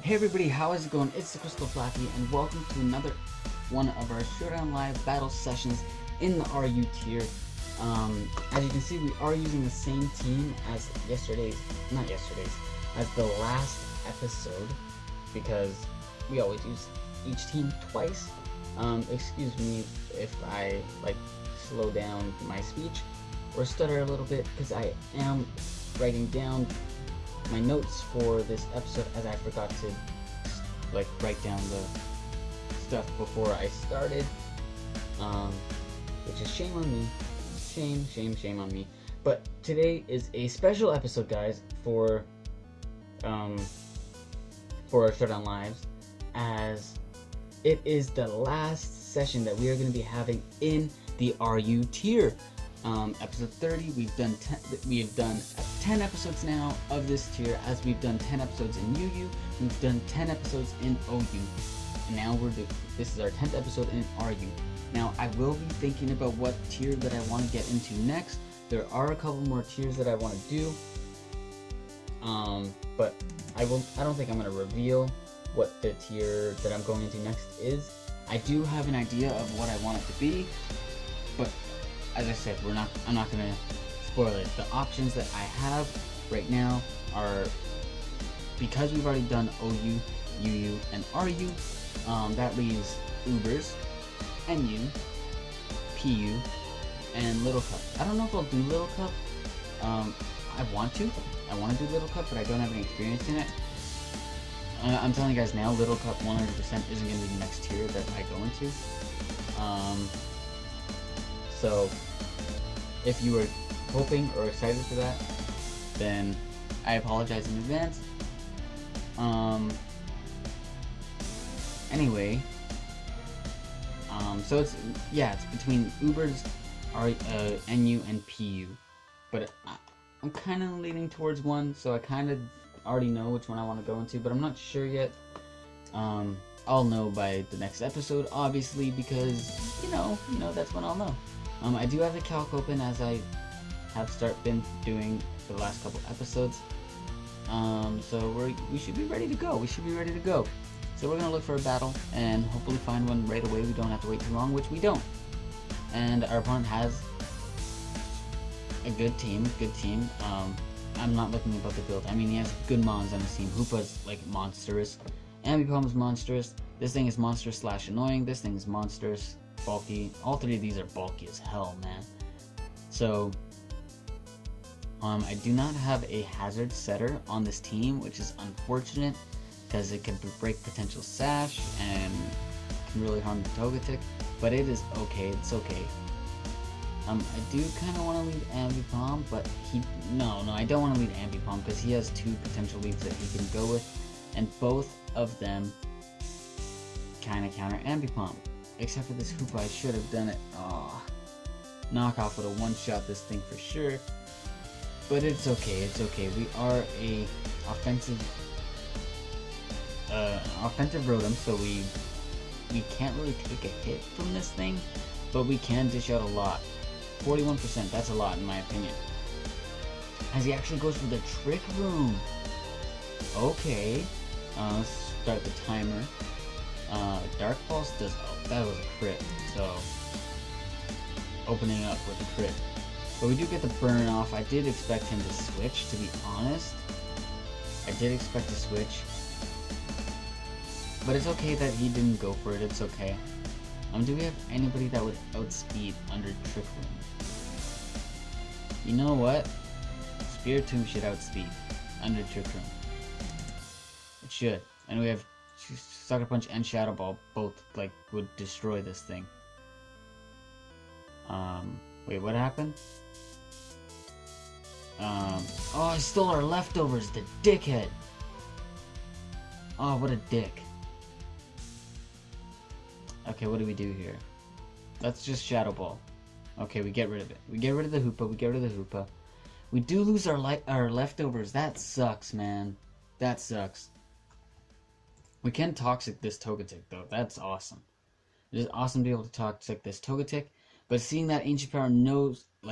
Hey everybody, how is it going? It's TheCrystalFlaaffy and welcome to another one of our Showdown Live battle sessions in the RU tier. As you can see, we are using the same team as as the last episode, because we always use each team twice. Excuse me if I slow down my speech or stutter a little bit, because I am writing down my notes for this episode, as I forgot to write down the stuff before I started, which is shame on me. Shame on me. But today is a special episode, guys, for our Showdown Lives, as it is the last session that we are going to be having in the RU tier. Episode 30. We've done 10 episodes now of this tier, as we've done 10 episodes in UU. We've done 10 episodes in OU, and now this is our 10th episode in RU. Now I will be thinking about what tier that I want to get into next. There are a couple more tiers that I want to do, but I don't think I'm going to reveal what the tier that I'm going into next is. I do have an idea of what I want it to be, but as I said, I'm not gonna spoil it. The options that I have right now are, because we've already done OU, UU, and RU, that leaves Ubers, NU, PU, and Little Cup. I don't know if I'll do Little Cup. I want to do Little Cup, but I don't have any experience in it. I'm telling you guys now, Little Cup 100% isn't gonna be the next tier that I go into. So if you were hoping or excited for that, then I apologize in advance. Anyway, so it's between Ubers, NU, and PU, but I'm kind of leaning towards one, so I kind of already know which one I want to go into, but I'm not sure yet. I'll know by the next episode, obviously, because you know that's when I'll know. I do have the calc open, as I have been doing for the last couple episodes. So we should be ready to go. So we're gonna look for a battle and hopefully find one right away. We don't have to wait too long, which we don't. And our opponent has a good team. I'm not looking about the build. I mean, he has good mons on his team. Hoopa's monstrous. Ambipomm's monstrous. This thing is monstrous / annoying. This thing is monstrous. Bulky. All three of these are bulky as hell, man. So I do not have a hazard setter on this team, which is unfortunate, because it can break potential sash and can really harm the Togetic, but it is okay. It's okay. I do kind of want to lead Ambipom, but no, I don't want to lead Ambipom, because he has two potential leads that he can go with, and both of them kind of counter Ambipom. Except for this Hoopa, I should have done it. Aw. Knockoff would have one-shot this thing for sure. But it's okay. We are a offensive Rotom, so we can't really take a hit from this thing, but we can dish out a lot. 41%, that's a lot in my opinion. As he actually goes for the Trick Room. Okay. Let's start the timer. Dark Pulse does, that was a crit, so opening up with a crit. But we do get the burn off. I did expect him to switch, to be honest. I did expect to switch. But it's okay that he didn't go for it, it's okay. Do we have anybody that would outspeed under Trick Room? You know what? Spiritomb should outspeed under Trick Room. It should. And we have Sucker Punch and Shadow Ball, both would destroy this thing. Wait, what happened? Oh, I stole our leftovers, the dickhead. Oh, what a dick. Okay, what do we do here? Let's just Shadow Ball. Okay, we get rid of it. We get rid of the Hoopa. We do lose our leftovers. That sucks, man. That sucks. We can Toxic this Togetic, though. That's awesome. It is awesome to be able to Toxic this Togetic, but seeing that Ancient Power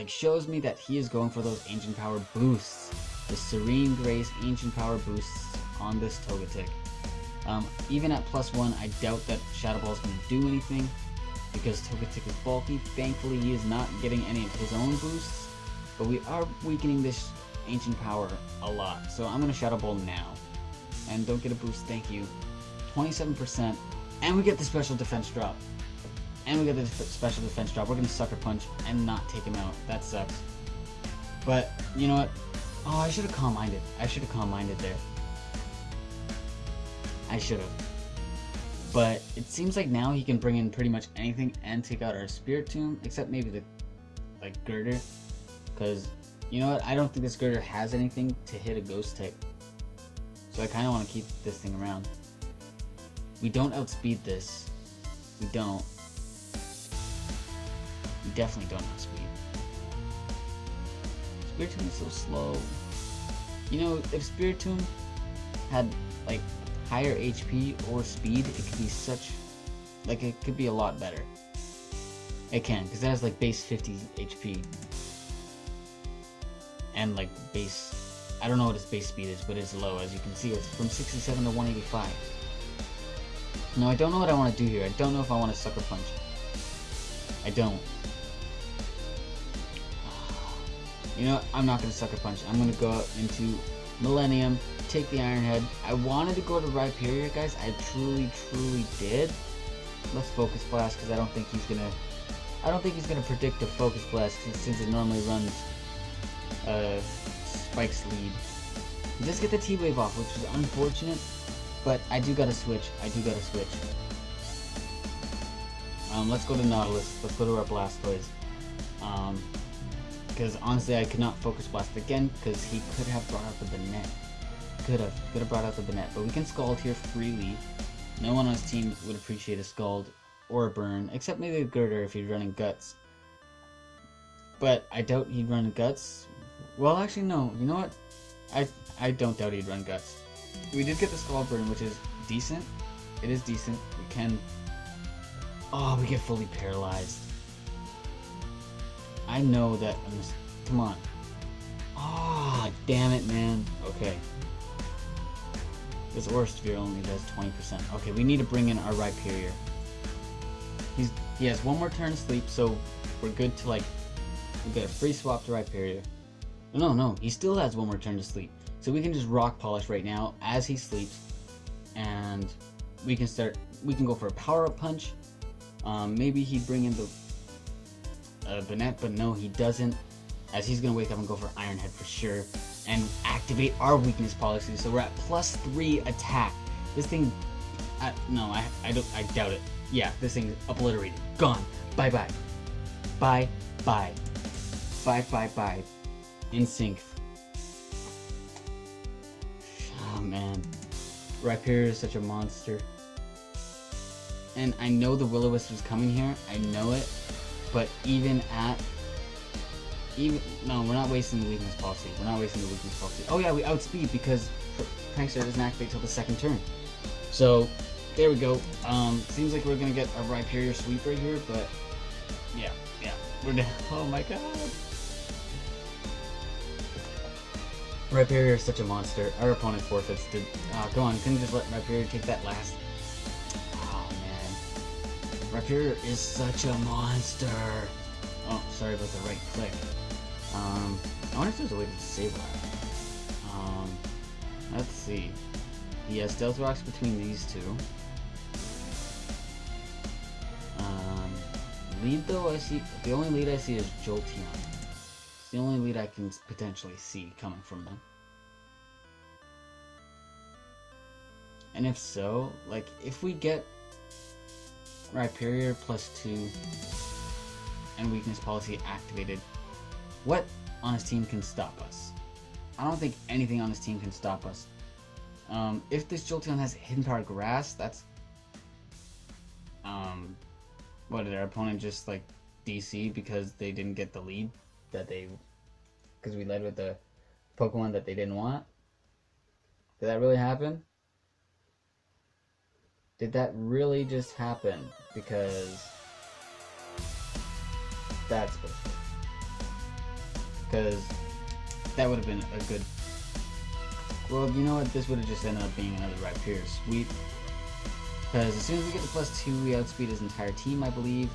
shows me that he is going for those Ancient Power boosts. The Serene Grace Ancient Power boosts on this Togetic. Even at +1, I doubt that Shadow Ball is going to do anything, because Togetic is bulky. Thankfully, he is not getting any of his own boosts, but we are weakening this Ancient Power a lot. So I'm going to Shadow Ball now. And don't get a boost, thank you. 27%, and we get the special defense drop. And we get the special defense drop. We're going to Sucker Punch and not take him out. That sucks. But, you know what? Oh, I should have Calm Minded. I should have Calm Minded there. I should have. But it seems like now he can bring in pretty much anything and take out our Spirit Tomb, except maybe the, like, Girder. Because, you know what? I don't think this Girder has anything to hit a Ghost type. So I kind of want to keep this thing around. We don't outspeed this. We don't. We definitely don't outspeed. Spiritomb is so slow. You know, if Spiritomb had, like, higher HP or speed, it could be such... Like, it could be a lot better. It can, because it has, like, base 50 HP. And, like, base... I don't know what its base speed is, but it's low. As you can see, it's from 67 to 185. No, I don't know what I want to do here. I don't know if I want to Sucker Punch. I don't. You know what? I'm not going to Sucker Punch. I'm going to go out into Millennium, take the Iron Head. I wanted to go to Rhyperior, guys. I truly did. Let's Focus Blast, because I don't think he's going to predict a Focus Blast, since it normally runs Spike's lead. You just get the T-Wave off, which is unfortunate, but I do gotta switch. Let's go to Nautilus. Let's go to our Blastoise. Because honestly, I could not Focus Blast again, because he could have brought out the Banette. Could have brought out the Banette, but we can Scald here freely. No one on his team would appreciate a Scald or a Burn, except maybe a Girder if he's running Guts. But I doubt he'd run Guts. Well, actually, no. You know what? I don't doubt he'd run Guts. We did get the Scald Burn, which is decent. It is decent. We can... Oh, we get fully paralyzed. I know that... Come on. Ah, oh, damn it, man. Okay. This Aura Sphere only does 20%. Okay, we need to bring in our Rhyperior. He has one more turn to sleep, so we're good to, like... We get a free swap to Rhyperior. No, he still has one more turn to sleep. So we can just Rock Polish right now as he sleeps, and we can go for a Power-Up Punch. Maybe he'd bring in the Banette, but no, he doesn't, as he's gonna wake up and go for Iron Head for sure, and activate our Weakness Policy, so we're at +3 attack. This thing, no, I doubt it. Yeah, this thing is obliterated, gone, bye-bye, bye-bye, bye-bye-bye. In sync. Oh man, Rhyperior is such a monster. And I know the Will-O-Wisp is coming here. I know it, but no, we're not wasting the Weakness Policy. Oh yeah, we outspeed because Prankster doesn't activate till the second turn. So there we go. Seems like we're gonna get a Rhyperior sweep right here, but yeah, we're down. Oh my god. Rhyperior is such a monster. Our opponent forfeits to... Oh, go on. Couldn't just let Rhyperior take that last... Oh, man. Rhyperior is such a monster. Oh, sorry about the right click. I wonder if there's a way to disable that. Let's see. He has Stealth Rocks between these two. Lead, though, I see... The only lead I see is Jolteon. The only lead I can potentially see coming from them. And if so, like, if we get Rhyperior +2 and Weakness Policy activated, what on his team can stop us? I don't think anything on his team can stop us. If this Jolteon has Hidden Power Grass, that's... What, did our opponent just, like, DC because they didn't get the lead? Because we led with the Pokemon that they didn't want? Did that really happen? Did that really just happen? Because that's bullshit. Because that would have been a good... Well, you know what? This would have just ended up being another Rhyperior sweep. Because as soon as we get to +2, we outspeed his entire team, I believe.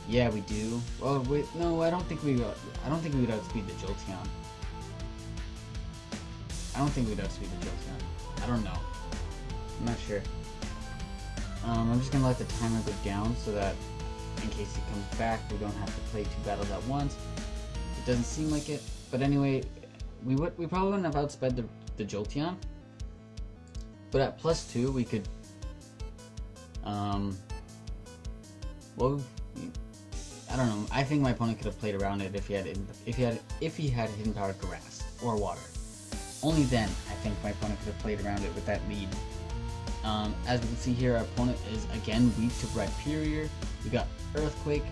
Yeah, we do. Well, wait, no, I don't think we would outspeed the Jolteon. I don't think we'd outspeed the Jolteon. I don't know. I'm not sure. I'm just gonna let the timer go down so that in case he comes back, we don't have to play 2 battles at once. It doesn't seem like it, but anyway, we probably wouldn't have outsped the Jolteon. But at +2, we could, well, I don't know. I think my opponent could have played around it if he had hidden power grass or water. Only then, I think my opponent could have played around it with that lead. As we can see here, our opponent is again weak to Rhyperior. We got Earthquake,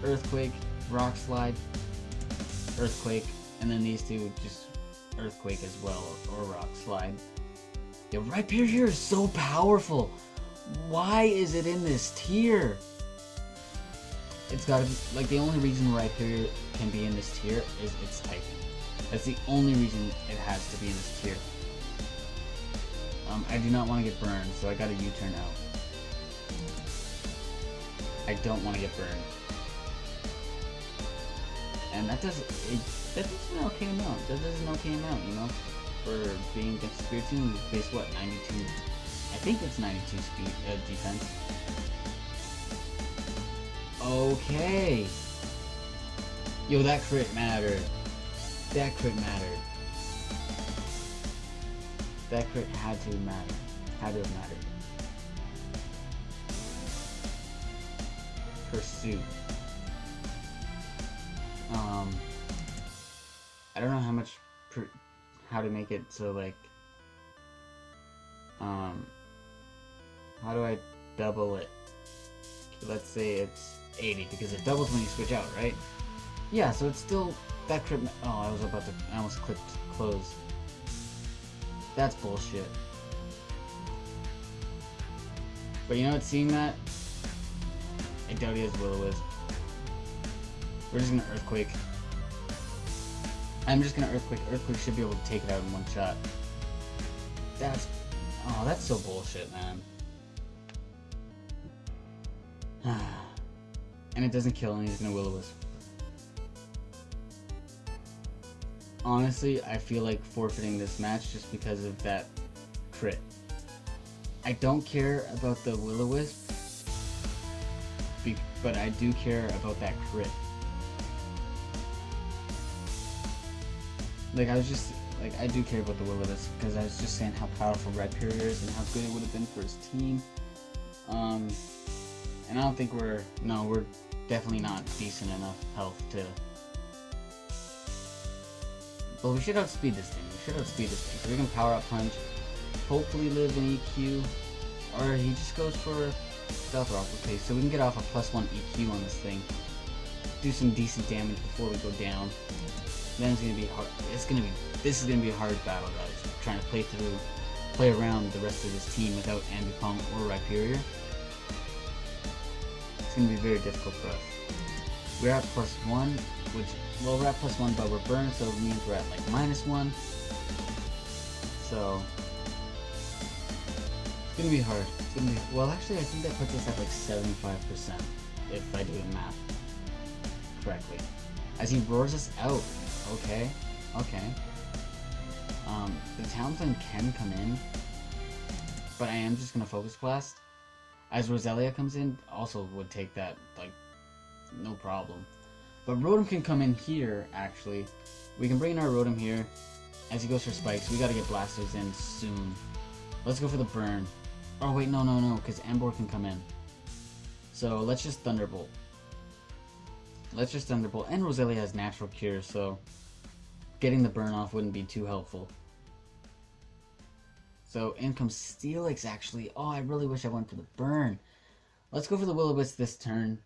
Earthquake, Rock Slide, Earthquake, and then these two just Earthquake as well, or Rock Slide. Yo, Rhyperior is so powerful. Why is it in this tier? It's gotta be, like, the only reason Rhyperior can be in this tier is its typing. That's the only reason it has to be in this tier. I do not want to get burned, so I got a U-turn out. I don't want to get burned. And that does an okay amount. That does an okay amount, you know, for being against the Spirit Team. We face what, 92? I think it's 92 speed defense. Okay. Yo, that crit mattered. That crit mattered. That crit had to matter. Had to have mattered. Pursuit. I don't know how to make it so, like, how do I double it? Let's say it's 80 because it doubles when you switch out, right? Yeah, so it's still that crit. Oh, I almost clicked close. That's bullshit. But you know what, seeing that, I doubt he has Will-O-Wisp. We're just gonna Earthquake. I'm just gonna Earthquake. Earthquake should be able to take it out in one shot. That's so bullshit, man. And it doesn't kill, and he's gonna Will-O-Wisp. Honestly, I feel like forfeiting this match just because of that crit. I don't care about the Will-O-Wisp, but I do care about that crit. Like, I do care about the Will-O-Wisp because I was just saying how powerful Rhyperior is and how good it would have been for his team. And I don't think we're definitely not decent enough health to. Well, we should outspeed this thing. So we can Power Up Punch, hopefully live in EQ, or he just goes for Stealth Rock. Okay, so we can get off a +1 EQ on this thing, do some decent damage before we go down. Then it's gonna be hard. This is gonna be a hard battle, guys. Trying to play around the rest of this team without Ambipom or Rhyperior. It's gonna be very difficult for us. We're at +1, we're at +1, but we're burned, so it means we're at like -1. So it's gonna be hard. Well, actually, I think that puts us at like 75% if I do the math correctly. As he roars us out. Okay. The Townsend can come in, but I am just gonna Focus Blast. As Roselia comes in, also would take that, like, no problem. But Rotom can come in here, actually. We can bring in our Rotom here. As he goes for Spikes, we gotta get Blasters in soon. Let's go for the burn. Oh wait, no, because Emboar can come in. So let's just Thunderbolt. And Roselia has Natural Cure, so getting the burn off wouldn't be too helpful. So in comes Steelix, actually. Oh, I really wish I went for the burn. Let's go for the Will-O-Wisp this turn.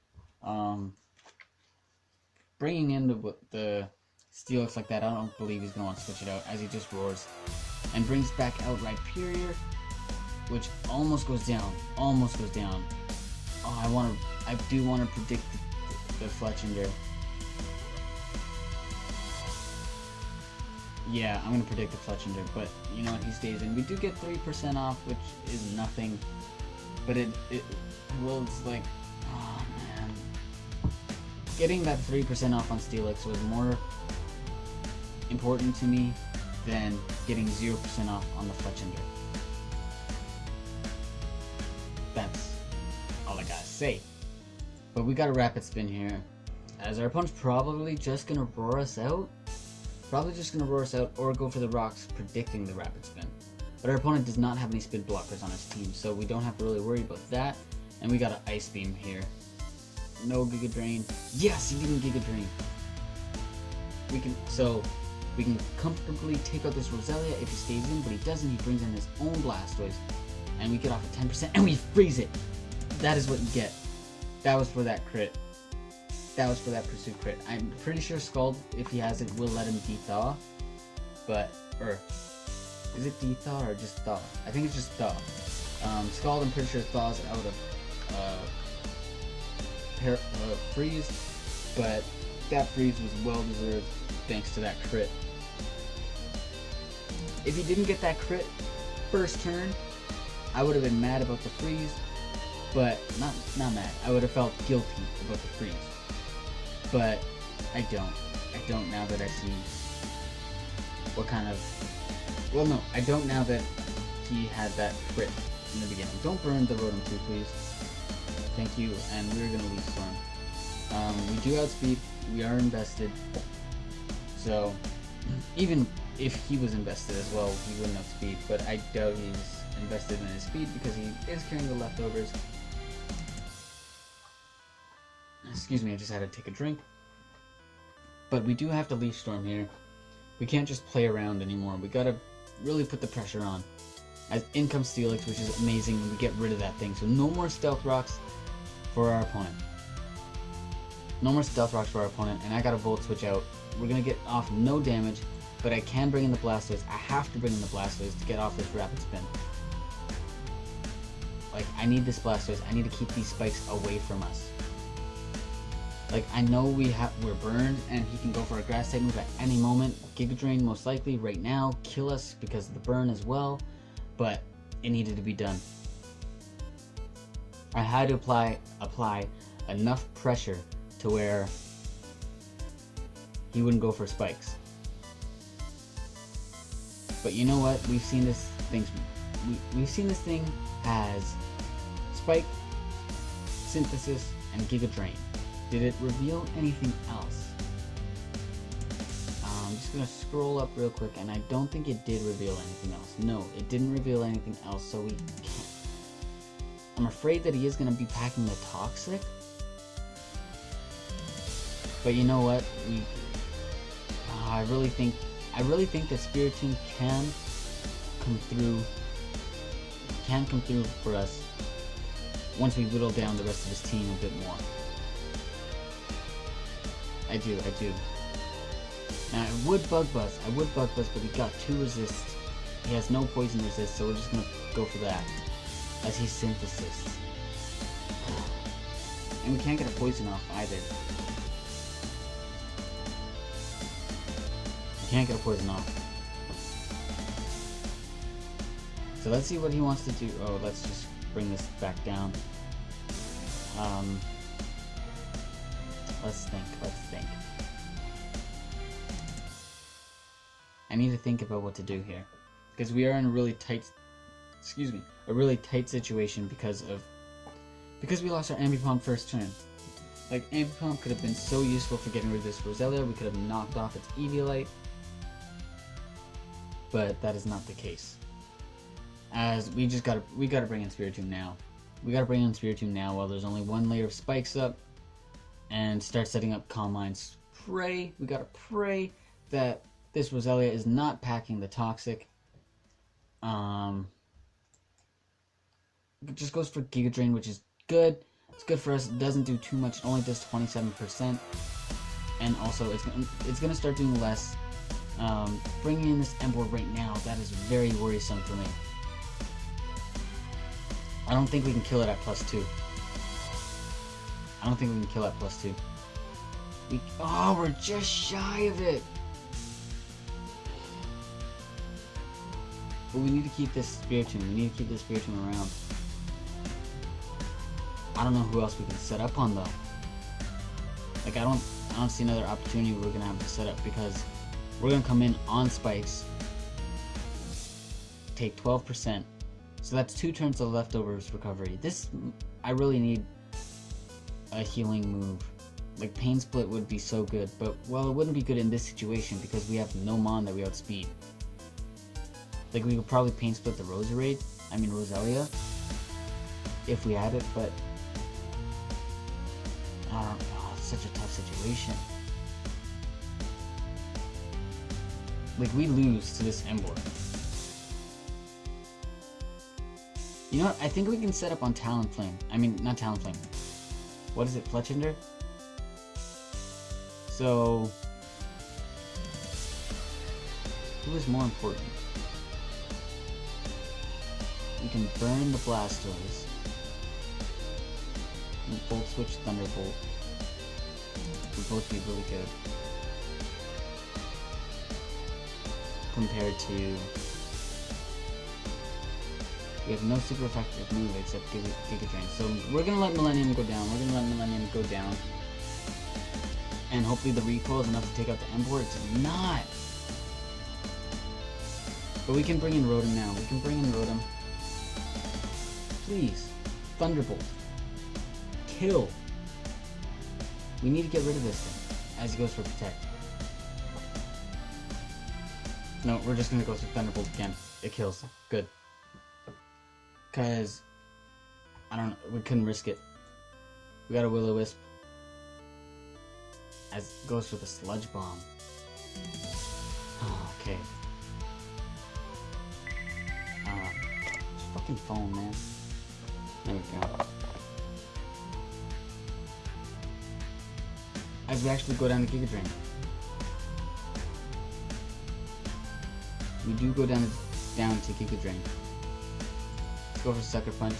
Bringing in the Steelix like that, I don't believe he's going to want to switch it out, as he just roars. And brings back out Rhyperior, which almost goes down. Oh, I do want to predict the Fletchinder. Yeah, I'm gonna predict the Fletchinder, but you know what, he stays in. We do get 3% off, which is nothing, but well, it's like, oh man. Getting that 3% off on Steelix was more important to me than getting 0% off on the Fletchinder. That's all I gotta say. But we got a Rapid Spin here, as our opponent's probably just gonna roar us out. Or go for the rocks, predicting the Rapid Spin. But our opponent does not have any spin blockers on his team, so we don't have to really worry about that. And we got an Ice Beam here. No Giga Drain. Yes, he didn't Giga Drain. We can comfortably take out this Roselia if he stays in, but he doesn't. He brings in his own Blastoise, and we get off at 10%, and we freeze it. That is what you get. That was for that crit. That was for that Pursuit crit. I'm pretty sure Scald, if he has it, will let him Dethaw. But, is it Dethaw or just Thaw? I think it's just Thaw. Scald, I'm pretty sure thaws out of Freeze, but that Freeze was well deserved thanks to that crit. If he didn't get that crit first turn, I would have been mad about the Freeze, but not mad. I would have felt guilty about the Freeze. But I don't now that I see what kind of, well no, I don't now that he had that crit in the beginning. Don't burn the Rotom-2, please. Thank you, and we're gonna Leaf Storm. We do outspeed, we are invested, so even if he was invested as well, he wouldn't outspeed, but I doubt he's invested in his speed because he is carrying the leftovers. Excuse me, I just had to take a drink. But we do have to Leaf Storm here. We can't just play around anymore. We gotta really put the pressure on. As in comes Steelix, which is amazing, and we get rid of that thing. So no more Stealth Rocks for our opponent. No more Stealth Rocks for our opponent, and I got a Volt Switch out. We're gonna get off no damage, but I can bring in the Blastoise. I have to bring in the Blastoise to get off this Rapid Spin. Like, I need this Blastoise. I need to keep these spikes away from us. Like, I know we're burned, and he can go for a Grass type move at any moment. Giga Drain most likely right now, kill us because of the burn as well, but it needed to be done. I had to apply enough pressure to where he wouldn't go for spikes. But you know what? We've seen this thing has Spike, Synthesis, and Giga Drain. Did it reveal anything else? I'm just gonna scroll up real quick, and I don't think it did reveal anything else. No, it didn't reveal anything else, so we can't. I'm afraid that he is gonna be packing the Toxic. But you know what? I really think that Spiritomb can come through for us once we whittle down the rest of his team a bit more. I do. Now, I would Bug Buzz, but he got 2 resists. He has no poison resist, so we're just gonna go for that, as he Synthesis. And we can't get a poison off either. We can't get a poison off. So let's see what he wants to do. Oh, let's just bring this back down. Let's think. I need to think about what to do here, because we are in a really tight situation because we lost our Ambipom first turn. Like, Ambipom could have been so useful for getting rid of this Roselia. We could have knocked off its Eviolite, but that is not the case. As we gotta bring in Spiritomb now. We gotta bring in Spiritomb now while there's only 1 layer of spikes up, and start setting up Calm Minds. We gotta pray that this Roselia is not packing the Toxic. It just goes for Giga Drain, which is good. It's good for us. It doesn't do too much. It only does 27%, and also it's gonna start doing less. Bringing in this Emboar right now, that is very worrisome for me. I don't think we can kill it at +2. We're just shy of it. But we need to keep this Spiritomb. We need to keep this Spiritomb around. I don't know who else we can set up on though. Like I don't see another opportunity we're gonna have to set up because we're gonna come in on spikes, take 12%. So that's 2 turns of leftovers recovery. This, I really need a healing move. Like Pain Split would be so good, but well, it wouldn't be good in this situation because we have no Mon that we outspeed. Like we could probably Pain Split the Roselia, if we had it, but I don't know, it's such a tough situation. Like we lose to this Emboar. You know what? I think we can set up on Talonflame. I mean, not Talonflame. What is it? Fletchinder? So, who is more important? We can burn the Blastoise. And Volt Switch Thunderbolt. Would both be really good. Compared to... We have no super effective move except Giga Drain. So we're gonna let Millennium go down. And hopefully the recoil is enough to take out the Emboar. It's not! But we can bring in Rotom now. Please. Thunderbolt. Kill. We need to get rid of this thing. As he goes for Protect. No, we're just gonna go through Thunderbolt again. It kills. Good. Because, I don't know, we couldn't risk it. We got a Will-O-Wisp. As goes with a Sludge Bomb. Oh, okay. Just fucking phone, man. There we go. As we actually go down to Giga Drain. We do go down to Giga Drain. Let's go for Sucker Punch.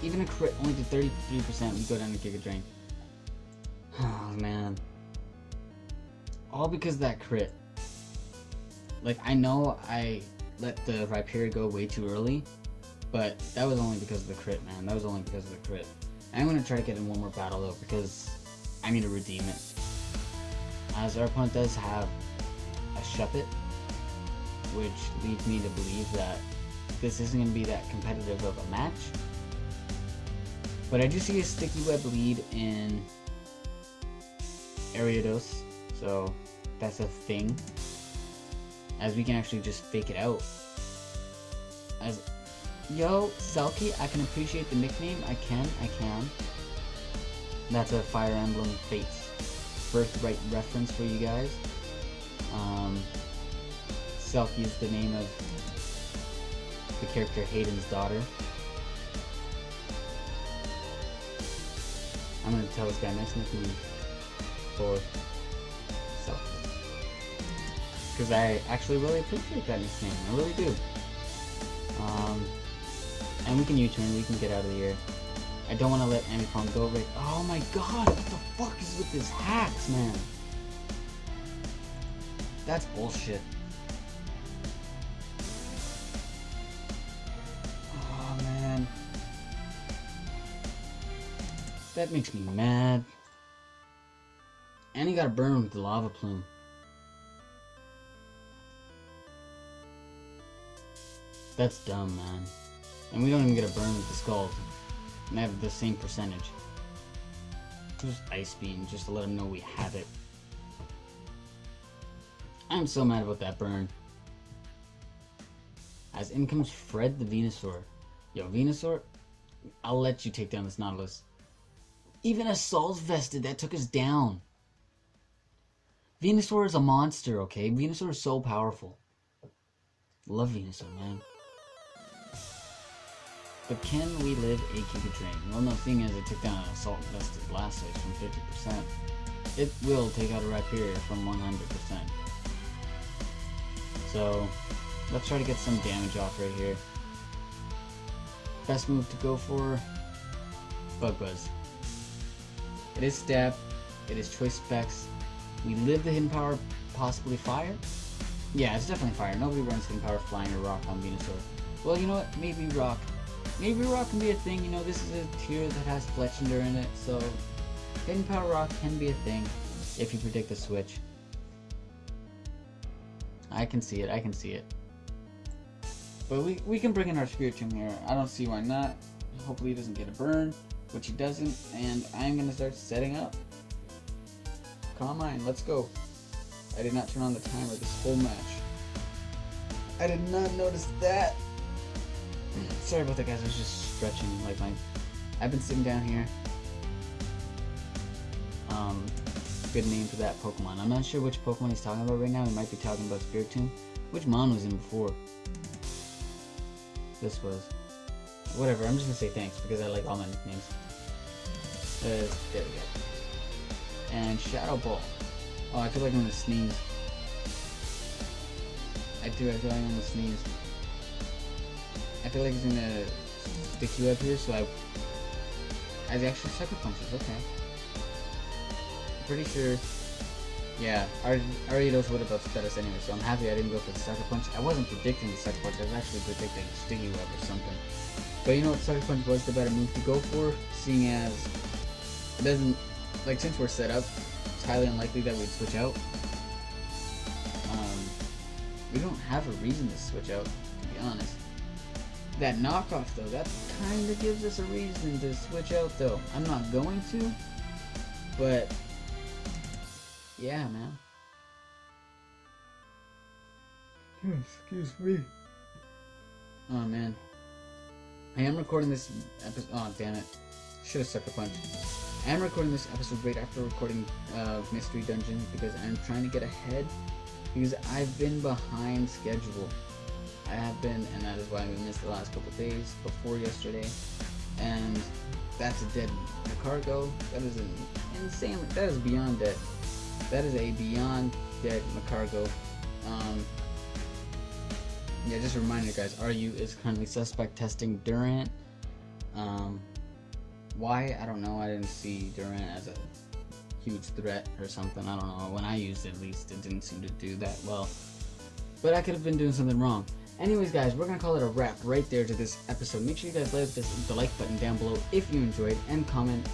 Even a crit only to 33%, we go down to Giga Drain. Oh man. All because of that crit. Like, I know I let the Rhyperior go way too early, but that was only because of the crit, man. That was only because of the crit. I'm gonna try to get in one more battle though, because I need to redeem it. As our opponent does have a Shuppet, which leads me to believe that this isn't going to be that competitive of a match. But I do see a Sticky Web lead in Ariados, so that's a thing. As we can actually just fake it out. As, yo, Selkie, I can appreciate the nickname, I can. That's a Fire Emblem Fates Birthright reference for you guys. Selkie is the name of the character Hayden's daughter. I'm gonna tell this guy nice nickname for Selkie. Because I actually really appreciate that nickname. I really do. And we can U-turn, we can get out of here. I don't want to let Ambipom go right. Oh my god, what the fuck is with this hacks, man? That's bullshit. Oh man. That makes me mad. And he got a burn with the Lava Plume. That's dumb, man. And we don't even get a burn with the Scald. And they have the same percentage. Just Ice Beam, just to let them know we have it. I'm so mad about that burn. As in comes Fred the Venusaur. Yo, Venusaur, I'll let you take down this Nautilus. Even Assault Vested, that took us down. Venusaur is a monster, okay? Venusaur is so powerful. Love Venusaur, man. But can we live a Giga Drain? Well, no, thing is, it took down an Assault Vested Blastoise from 50%. It will take out a Rhyperior from 100%. So, let's try to get some damage off right here. Best move to go for... Bug Buzz. It is Stab. It is Choice Specs. We live the Hidden Power, possibly Fire. Yeah, it's definitely fire. Nobody runs Hidden Power Flying or Rock on Venusaur. Well, you know what? Maybe Rock. Maybe Rock can be a thing. You know, this is a tier that has Fletchinder in it, so Hidden Power Rock can be a thing if you predict the switch. I can see it. I can see it. But we can bring in our Spiritomb here. I don't see why not. Hopefully he doesn't get a burn, which he doesn't, and I'm going to start setting up. Come on, let's go. I did not turn on the timer this whole match. I did not notice that. Sorry about that, guys. I was just stretching. I've been sitting down here. Good name for that Pokemon. I'm not sure which Pokemon he's talking about right now. He might be talking about Spiritomb. Which mon was in before? This was. Whatever. I'm just gonna say thanks because I like all my nicknames. There we go. And Shadow Ball. Oh, I feel like I'm gonna sneeze. I feel like I'm gonna sneeze. I feel like he's gonna stick you up here, so I actually Sucker Punches, okay. I'm pretty sure, yeah, Ariados would have upset us anyway, so I'm happy I didn't go for the Sucker Punch. I wasn't predicting the Sucker Punch, I was actually predicting Sticky Web or something. But you know what, Sucker Punch was the better move to go for, seeing as it doesn't, like, since we're set up, it's highly unlikely that we'd switch out. We don't have a reason to switch out, to be honest. That knockoff though, that kind of gives us a reason to switch out though. I'm not going to, but yeah, man. Excuse me. Oh man. I am recording this episode. Oh damn it. Should have Sucker Punch. I am recording this episode right after recording Mystery Dungeon because I'm trying to get ahead because I've been behind schedule. I have been, and that is why we missed the last couple days before yesterday. And that's a dead Macargo. That is an insane. That is beyond dead. That is a beyond dead Macargo. Yeah, just a reminder, guys. RU is currently suspect testing Durant. Why? I don't know. I didn't see Durant as a huge threat or something. I don't know. When I used it, at least, it didn't seem to do that well. But I could have been doing something wrong. Anyways, guys, we're going to call it a wrap right there to this episode. Make sure you guys leave the like button down below if you enjoyed, and comment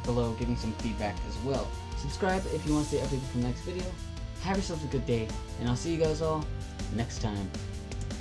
below giving some feedback as well. Subscribe if you want to stay updated for the next video. Have yourselves a good day, and I'll see you guys all next time.